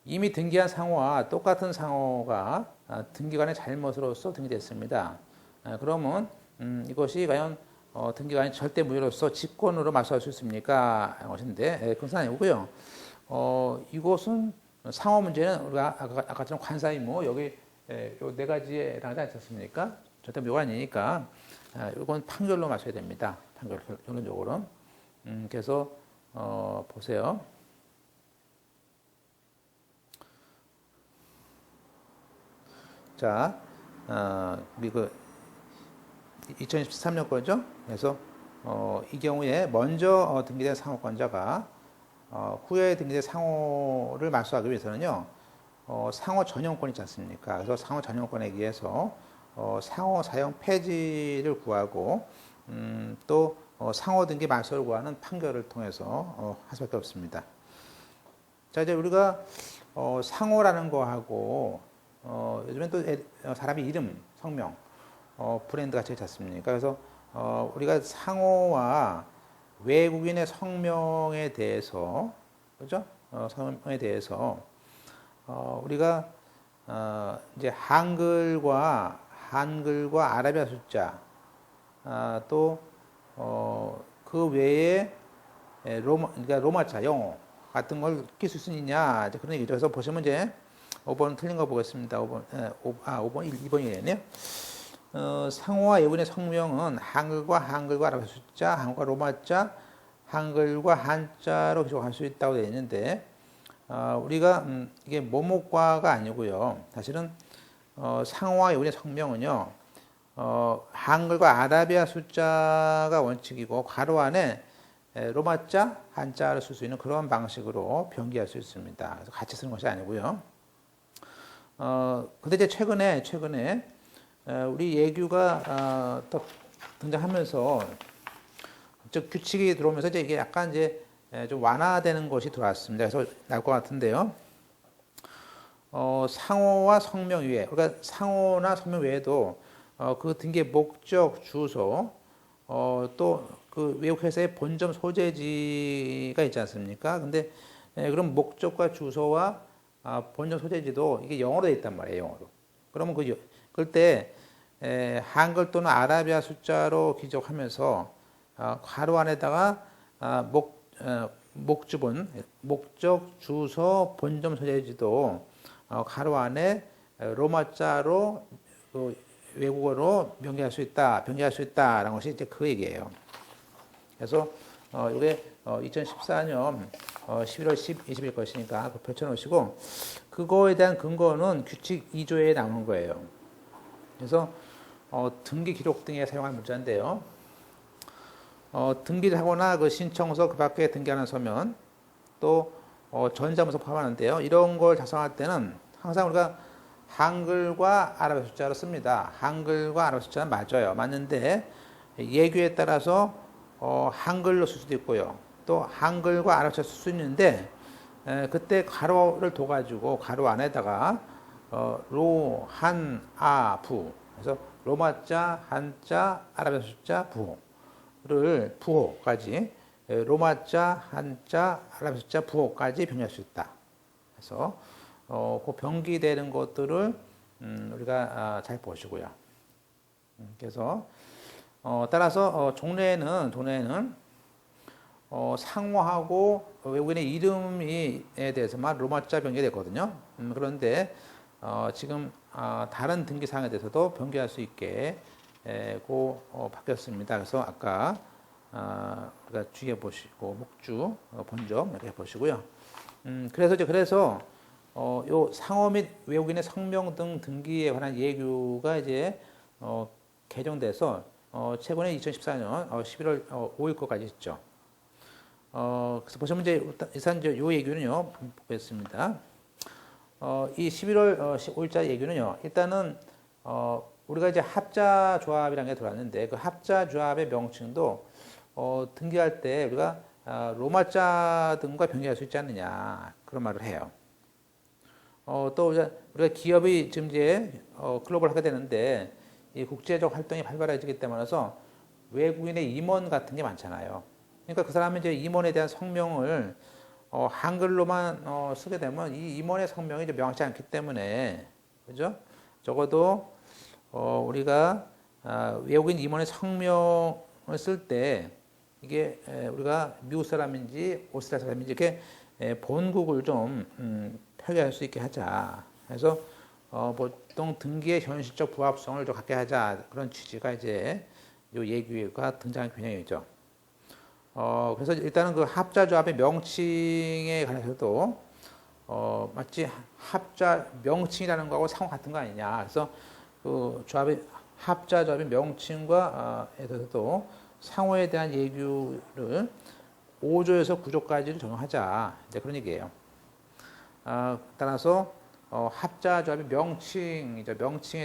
이미 등기한 상호와 똑같은 상호가 등기관의 잘못으로서 등기됐습니다. 그러면 이것이 과연 등기관이 절대 무효로서 직권으로 말소할 수 있습니까? 것인데 그것은 아니고요. 이것은 상호 문제는 우리가 아까처럼 관사 의무 여기 요 네 가지에 해당하지 않습니까? 절대 무효가 아니니까 이건 판결로 마셔야 됩니다. 판결 결론적으로. 그래서 보세요. 자, 그 2013년 거죠. 그래서 이 경우에 먼저 등기된 상호권자가 후에 등기된 상호를 말소하기 위해서는요. 상호 전용권이 있지 않습니까? 그래서 상호 전용권에 의해서 상호 사용 폐지를 구하고 또 상호 등기 말소를 구하는 판결을 통해서 할 수밖에 없습니다. 자, 이제 우리가 상호라는 거하고 요즘엔 또 사람의 이름, 성명, 브랜드 같이 있지 않습니까? 그래서 우리가 상호와 외국인의 성명에 대해서, 그죠? 성명에 대해서 우리가 이제 한글과 아라비아 숫자 또 그 외에 그러니까 로마자, 영어 같은 걸 낄 수 있느냐 이제 그런 얘기죠. 그래서 보시면 이제 5번 틀린 거 보겠습니다. 5번 5번 2번이네요. 상호와 외국인의 성명은 한글과 아라비아 숫자, 한글과 로마자, 한글과 한자로 기록할 수 있다고 되어 있는데 우리가 이게 뭐뭐과가 아니고요. 사실은 상호와 외국인의 성명은요. 한글과 아라비아 숫자가 원칙이고 괄호 안에 로마자, 한자를 쓸 수 있는 그런 방식으로 변기할 수 있습니다. 그래서 같이 쓰는 것이 아니고요. 근데 이제 최근에 우리 예규가 또 등장하면서 즉 규칙이 들어오면서 이제 이게 약간 이제 좀 완화되는 것이 들어왔습니다. 그래서 나올 것 같은데요. 상호와 성명 외에, 그러니까 상호나 성명 외에도 그 등기의 목적, 주소, 또 그 외국 회사의 본점 소재지가 있지 않습니까? 근데 그럼 목적과 주소와 본점 소재지도 이게 영어로 되어 있단 말이에요, 영어로. 그러면 그럴 때 한글 또는 아라비아 숫자로 기록하면서 괄호 안에다가 목주본, 목적, 주소, 본점 소재지도 괄호 안에 로마자로 외국어로 변경할 수 있다라는 것이 이제 그 얘기예요. 그래서 이게 2014년 11월 20일 것이니까 펼쳐놓으시고 그거에 대한 근거는 규칙 2조에 나오는 거예요. 그래서 등기 기록 등에 사용할 문자인데요. 등기를 하거나 그 신청서 그 밖에 등기하는 서면 또 전자문서 포함하는데요. 이런 걸 작성할 때는 항상 우리가 한글과 아라비아 숫자로 씁니다. 한글과 아라비아 숫자는 맞는데 예규에 따라서 한글로 쓸 수도 있고요. 또 한글과 아라비아 숫자 쓸 수 있는데 그때 괄호를 둬가지고 괄호 안에다가 로, 한, 아, 부 그래서 로마자, 한자, 아라비아 숫자, 부호까지 로마자, 한자, 아라비아 숫자, 부호까지 변경할 수 있다. 그래서 그 변기되는 것들을 우리가 잘 보시고요. 그래서 따라서 도내에는 상호하고 외국인의 이름에 대해서만 로마자 변경되거든요. 그런데 지금 다른 등기사항에 대해서도 변경할 수 있게 바뀌었습니다. 그래서 아까 우리가 주의해 보시고 목주, 본점 이렇게 보시고요. 그래서 요 상호 및 외국인의 성명 등 등기에 관한 예규가 이제 개정돼서 최근에 2014년 11월 5일 거까지 있죠. 그래서 보시면 이제 일단 요 예규는요 보겠습니다. 이 11월 5일자 예규는요 일단은 우리가 이제 합자 조합이라는 게 들어왔는데 그 합자 조합의 명칭도 등기할 때 우리가 로마자 등과 변경할 수 있지 않느냐 그런 말을 해요. 또 우리가 기업이 지금 이제 글로벌 하게 되는데 이 국제적 활동이 활발해지기 때문에서 외국인의 임원 같은 게 많잖아요. 그러니까 그 사람은 이제 임원에 대한 성명을 한글로만 쓰게 되면 이 임원의 성명이 이제 명확치 않기 때문에 그죠? 적어도 우리가 외국인 임원의 성명을 쓸 때 이게 우리가 미국 사람인지 오스트리아 사람인지 이렇게 본국을 좀 표기할 수 있게 하자. 그래서 보통 등기의 현실적 부합성을 좀 갖게 하자. 그런 취지가 이제 요 예규가 등장한 개념이죠. 그래서 일단은 그 합자조합의 명칭에 관해서도 마치 합자 명칭이라는 거하고 상호 같은 거 아니냐. 그래서 그 합자조합의 명칭과 에서도 상호에 대한 예규를 5조에서 9조까지를 적용하자. 이제 그런 얘기예요. 따라서 합자조합의 명칭에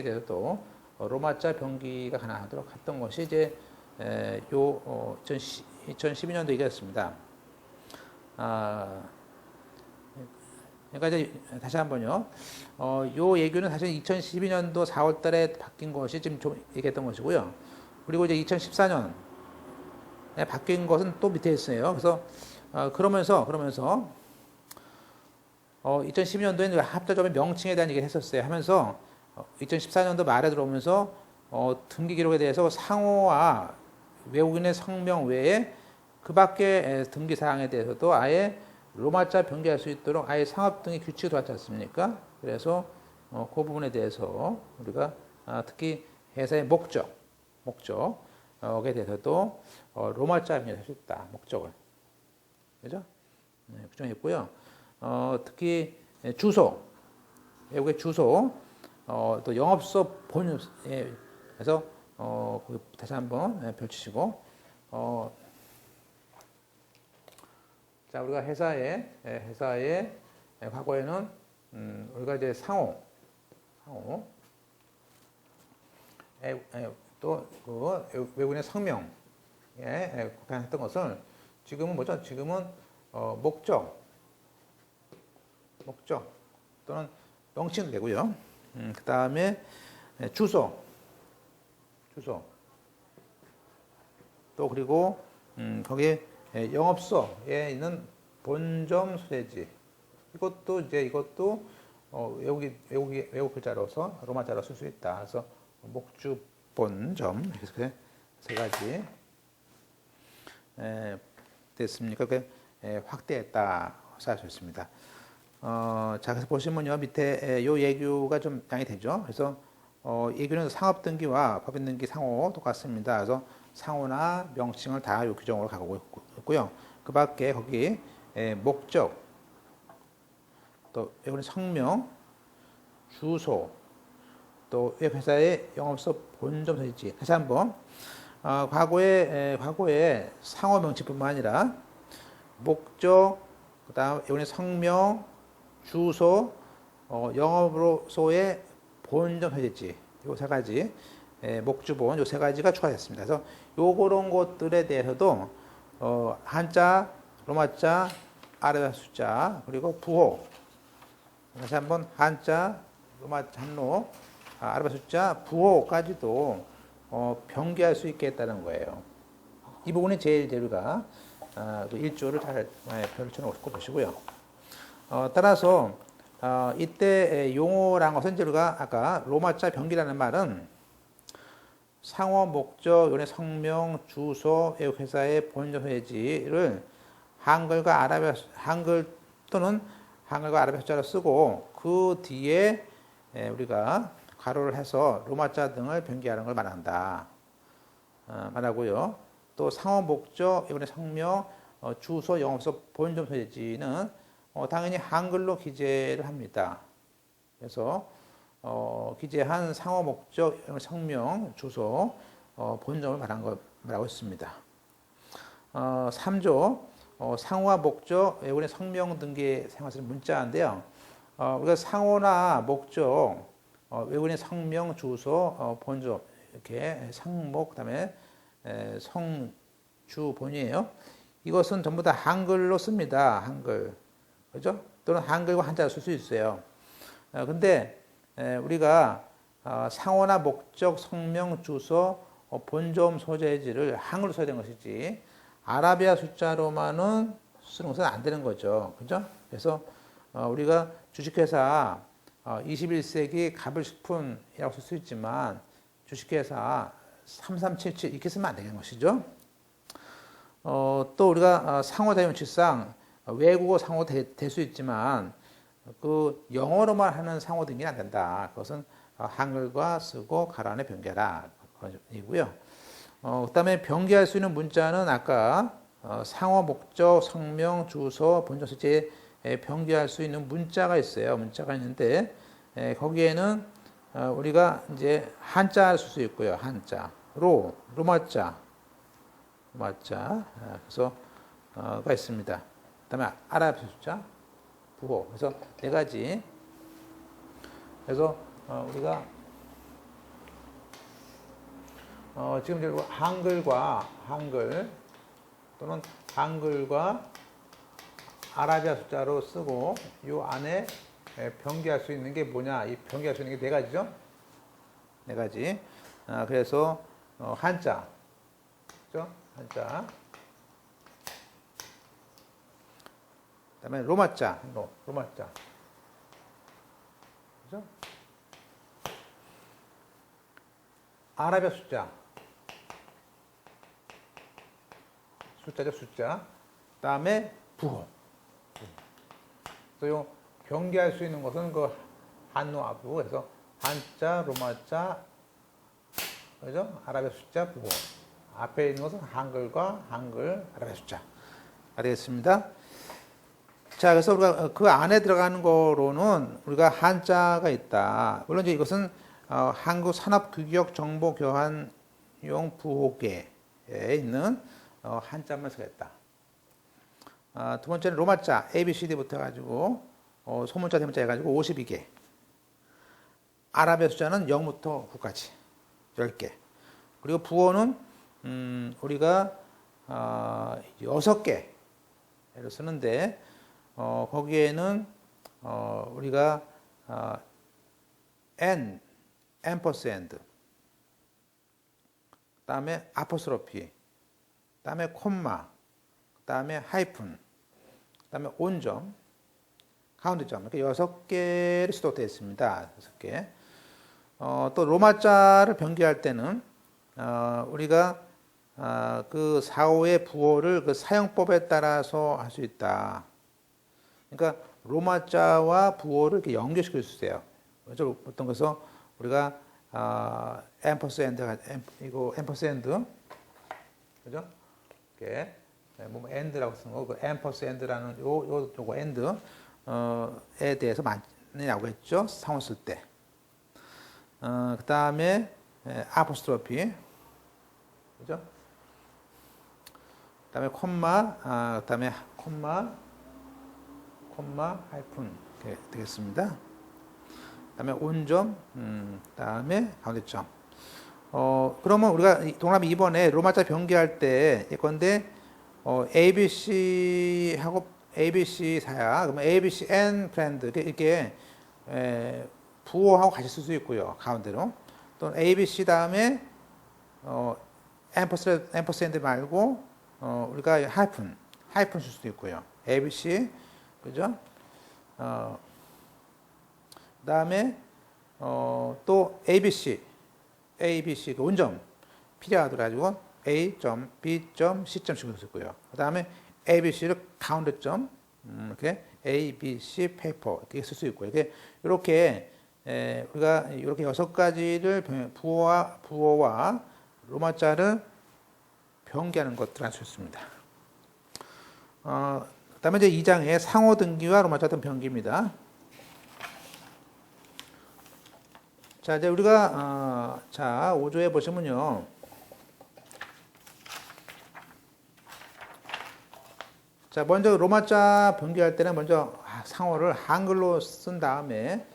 대해서도 로마자 변기가 가능하도록 했던 것이 이제 2012년도 얘기였습니다. 그러니까 이제 다시 한번요. 요 예규는 사실 2012년도 4월달에 바뀐 것이 지금 좀 얘기했던 것이고요. 그리고 이제 2014년에 바뀐 것은 또 밑에 있어요. 그래서 그러면서 2012년도에 합자점의 명칭에 대한 얘기를 했었어요. 하면서 2014년도 말에 들어오면서 등기 기록에 대해서 상호와 외국인의 성명 외에 그 밖에 등기 사항에 대해서도 아예 로마자 변경할 수 있도록 아예 상업 등기 규칙이 들어왔지 않습니까? 그래서 그 부분에 대해서 우리가 특히 회사의 목적에 대해서도 로마자 변경할 수 있다. 목적을. 그죠? 네, 규정했고요. 특히 주소, 외국의 주소, 또 영업소 본유에 그래서 다시 한번 펼치시고 자 우리가 회사에 과거에는 우리가 이제 상호 또 그 외국인의 성명에 국한했던 것을 지금은 뭐죠? 지금은 목적 또는 명칭도 되고요. 그 다음에 주소 또 그리고 거기에 영업소에 있는 본점 소재지 이것도 외국 글자로서 로마자로 쓸 수 있다. 그래서 목주 본점 이렇게 세 가지 됐습니까? 확대했다 할 수 있습니다. 자, 그래서 보시면요, 밑에 요 예규가 좀 양이 되죠. 그래서 예규는 상업등기와 법인등기 상호 똑같습니다. 그래서 상호나 명칭을 다 요 규정으로 가고 있고요. 그 밖에 거기 목적, 또 외국인 성명, 주소, 또 회사의 영업소 본점 소재지. 다시 한번 과거에 상호 명칭뿐만 아니라 목적, 그다음 외국인 성명, 주소, 영업소의 본점 소재지. 요 세 가지 목주본 요 세 가지가 추가됐습니다. 그래서 요런 것들에 대해서도 한자, 로마자, 아랍어 숫자 그리고 부호 다시 한번 한자, 로마자 한로, 아랍어 숫자, 부호까지도 변기할 수 있게 했다는 거예요. 이 부분이 제일 우리가 1조를 잘 펼쳐놓고 보시고요. 따라서 이때 용어란 것은 이제 우리가 아까 로마자 변기라는 말은 상호 목적, 요의 성명, 주소, 외국 회사의 본점 소재지를 한글 또는 한글과 아랍어 숫자로 쓰고 그 뒤에 우리가 괄호를 해서 로마자 등을 변기하는 걸 말한다. 말하고요. 또 상호 목적, 외국의 성명, 주소, 영업소, 본점 소재지는 당연히 한글로 기재를 합니다. 그래서 기재한 상호 목적, 성명, 주소, 본점을 말하고 있습니다. 3조 상호와 목적, 외국인의 성명 등기에 사용하는 문자인데요. 우리가 상호나 목적, 외국인의 성명, 주소, 본점 이렇게 상목 그다음에 성주 본이에요. 이것은 전부 다 한글로 씁니다. 한글. 그죠? 또는 한글과 한자를 쓸 수 있어요. 근데 우리가 상호나 목적, 성명, 주소, 본점 소재지를 한글로 써야 되는 것이지 아라비아 숫자로만은 쓰는 것은 안 되는 거죠. 그죠? 그래서 우리가 주식회사 21세기 가불식품이라고 쓸 수 있지만 주식회사 3377 이렇게 쓰면 안 되는 것이죠. 또 우리가 상호 대명치상 외국어 상호 될 수 있지만 그 영어로만 하는 상호 등기는 안 된다. 그것은 한글과 쓰고 가로 안에 변개라. 그런 얘기고요. 그다음에 변개할 수 있는 문자는 아까 상호 목적, 성명, 주소, 본점 소재에 변개할 수 있는 문자가 있어요. 문자가 있는데 거기에는 우리가 이제 한자를 쓸 수 있고요. 한자로 로마자 그래서 가 있습니다. 그다음에 아랍 숫자, 부호. 그래서 네 가지. 그래서 우리가 지금 이제 한글 또는 한글과 아라비아 숫자로 쓰고 이 안에 변기할 수 있는 게 뭐냐? 이 변기할 수 있는 게 네 가지죠. 네 가지. 그래서 한자, 그죠? 한자. 그다음에 로마자, 로마자. 그죠? 아라비아 숫자. 숫자죠, 숫자. 그다음에 부호. 그래서 요 변기할 수 있는 것은 그 한노아부. 그래서 한자, 로마자, 그죠? 아라비아 숫자, 부호. 앞에 있는 것은 한글과 한글, 아라비아 숫자. 알겠습니다. 자, 그래서 우리가 그 안에 들어가는 거로는 우리가 한자가 있다. 물론 이제 이것은 한국 산업규격 정보 교환용 부호계에 있는 한자만 쓰겠다. 두 번째는 로마자, A, B, C, D부터 해가지고 소문자, 대문자 해가지고 52개. 아라비아 숫자는 0부터 9까지 10개. 그리고 부호는 우리가 6개를 쓰는데 거기에는 우리가 n, 앰퍼센드, 그다음에 아포스트로피, 그다음에 콤마, 그다음에 하이픈, 그다음에 온점, 가운데점 이렇게 6개를 수록되어 있습니다. 6개. 또 로마자를 변기할 때는 우리가 그 사호의 부호를 그 사용법에 따라서 할 수 있다. 그러니까 로마자와 부호를 이렇게 연결시킬 수 있어요. 어떤 것은 우리가 앰퍼센드, 이거 앰퍼센드, 그죠? 이렇게 뭐 엔드라고 쓰는 거, 그 앰퍼센드라는 요거 엔드에 대해서 많이 나오겠죠? 상호 쓸 때. 그 다음에 아포스트로피, 그죠? 그 다음에 콤마, 그 다음에 콤마, 하이픈 이렇게 되겠습니다. 그 다음에 온점, 그 다음에 가운데점. 그러면 우리가 동남아 이번에 로마자 변기할 때 예컨대 ABC하고 ABC 사야, 그러면 ABCN 프렌드 이렇게 부호하고 같이 쓸 수 있고요. 가운데로. 또는 ABC 다음에 앰퍼센드 말고 우리가 하이픈 쓸 수도 있고요. ABC, 그죠? 그다음에 또 ABC 그 원점 필요하더라도 A.B.C.점 식을 쓰고요. 그다음에 ABC를 가운데점 이렇게 ABC 페이퍼 이렇게 쓸 수 있고요. 이렇게 우리가 이렇게 6가지를 부호와 로마자를 변기하는 것들 할 수 있습니다. 그다음에 이제 2장에 상호 등기와 로마자 등 변기입니다. 자, 이제 우리가 5조에 보시면요. 자, 먼저 로마자 변기할 때는 먼저 상호를 한글로 쓴 다음에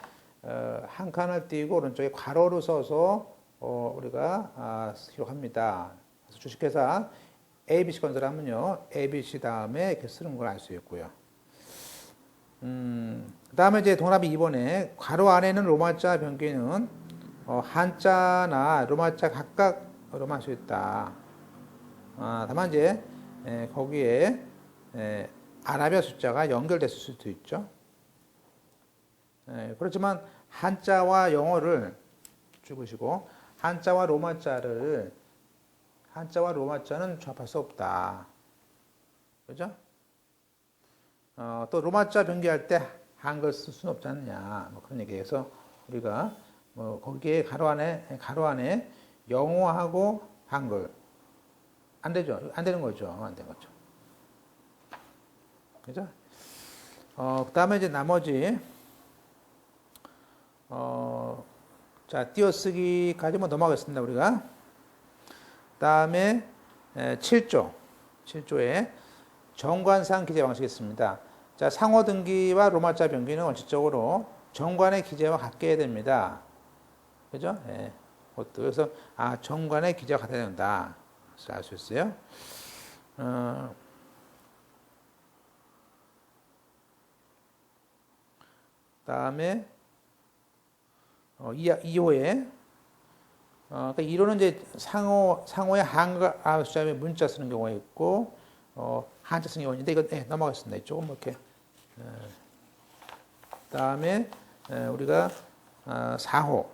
한 칸을 띄고 오른쪽에 괄호를 써서 우리가 기록합니다. 그래서 주식회사 ABC 건설하면요, ABC 다음에 이렇게 쓰는 걸 알 수 있고요. 그 다음에 이제 동남아 2번에 괄호 안에는 로마자 변기는 한자나 로마자 각각으로만 할 수 있다. 다만 이제 거기에 아라비아 숫자가 연결됐을 수도 있죠. 그렇지만 한자와 영어를 죽으시고 한자와 로마자는 조합할 수 없다. 그죠? 또 로마자 변기할 때 한글 쓸 수는 없지 않느냐. 뭐 그런 얘기해서 우리가 뭐 거기에 가로 안에 영어하고 한글 안 되죠. 안 되는 거죠. 안 되는 거죠. 그죠? 그 다음에 이제 나머지 자, 띄어쓰기까지만 넘어가겠습니다. 우리가. 그 다음에 7조에 정관상 기재 방식이 있습니다. 자, 상호 등기와 로마자 변기는 원칙적으로 정관의 기재와 같게 해야 됩니다. 그죠? 예. 그래서, 정관의 기재와 같아야 된다. 그래서 알 수 있어요. 다음에, 2호에, 그러니까 1호는 이제 상호의 한글 숫자에 문자 쓰는 경우가 있고, 한자 쓰는 경우가 있는데, 이거, 넘어가겠습니다. 조금 이렇게 그다음에 우리가 4호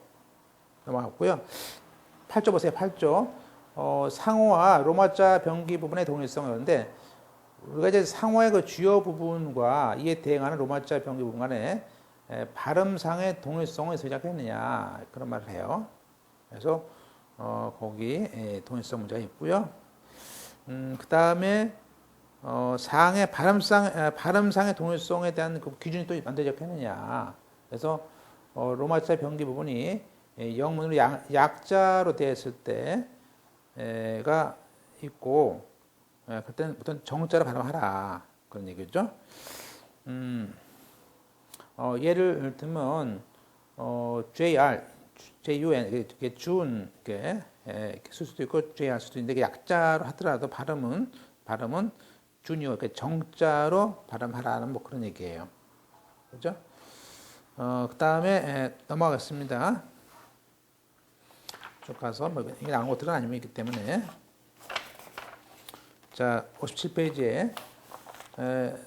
넘어갔고요. 8조 보세요. 8조. 상호와 로마자 병기 부분의 동일성이었는데 우리가 이제 상호의 그 주요 부분과 이에 대응하는 로마자 병기 부분 간에 발음상의 동일성을 제작했느냐 그런 말을 해요. 그래서 거기 동일성 문제가 있고요. 그 다음에 상의 발음상의 동일성에 대한 그 기준이 또 만들어졌겠느냐. 그래서 로마자 병기 부분이 영문으로 약자로 되었을 때가 있고 그때는 어떤 정자로 발음하라 그런 얘기죠. 예를 들면 JR, JUN 이게 준 이렇게 쓸 수도 있고 JR 수도 있는데 약자로 하더라도 발음은 주니어 정자로 발음하라는 뭐 그런 얘기예요. 그렇죠? 그 다음에 넘어가겠습니다. 쭉 가서 뭐 이게 나온 것들은 아니기 때문에 자 57페이지에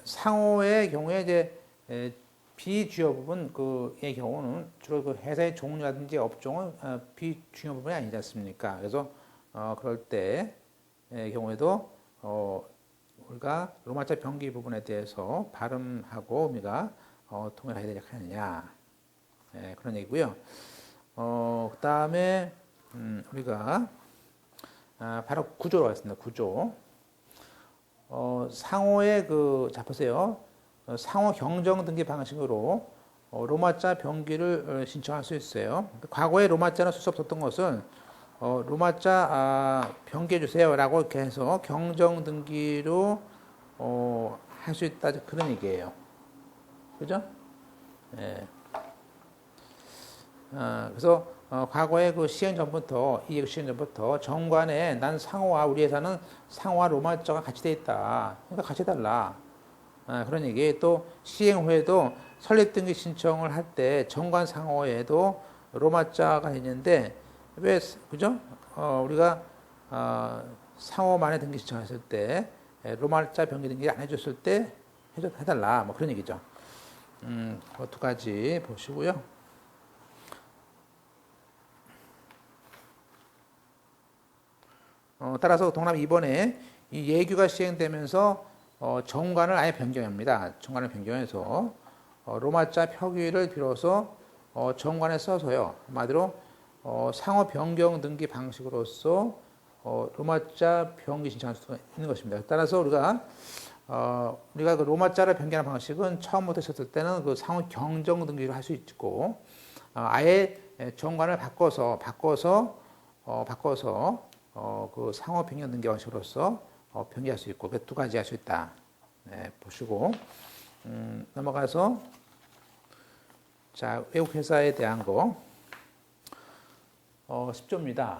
상호의 경우에 이제 비주요 부분 그의 경우는 주로 그 회사의 종류라든지 업종은 비중요 부분이 아니지 않습니까? 그래서 그럴 때의 경우에도 우리가 로마자 병기 부분에 대해서 발음하고 의미가 통일해야 되지 않느냐 그런 얘기고요. 그 다음에 우리가 바로 구조로 하겠습니다. 구조. 상호의 자 보세요. 상호 경정 등기 방식으로 로마자 병기를 신청할 수 있어요. 과거에 로마자는 쓸 수 없었던 것은 로마자 병기해 주세요라고 이렇게 해서 경정 등기로 할 수 있다 그런 얘기예요. 그죠? 예. 그래서 과거에 그 시행 전부터 이 시행 전부터 정관에 난 상호와 우리 회사는 상호와 로마자가 같이 돼 있다. 그러니까 같이 해달라. 그런 얘기. 또 시행 후에도 설립 등기 신청을 할 때 정관 상호에도 로마자가 있는데 왜 그죠? 우리가 상호만에 등기 신청했을 때 로마자 병기 등기 안 해줬을 때 해달라. 뭐 그런 얘기죠. 그 두 가지 보시고요. 따라서 동남 이번에 이 예규가 시행되면서 정관을 아예 변경합니다. 정관을 변경해서 로마자 표기를 비로소 정관에 써서요. 한마디로 상호 변경 등기 방식으로서 로마자 변기 신청할 수 있는 것입니다. 따라서 우리가 그 로마자를 변경하는 방식은 처음부터 있었을 때는 그 상호 경정 등기를 할 수 있고 아예 정관을 바꿔서 그 상호 변경 등기 방식으로서 변기할 수 있고 그 두 가지 할 수 있다. 네, 보시고 넘어가서 자 외국 회사에 대한 거 10조입니다.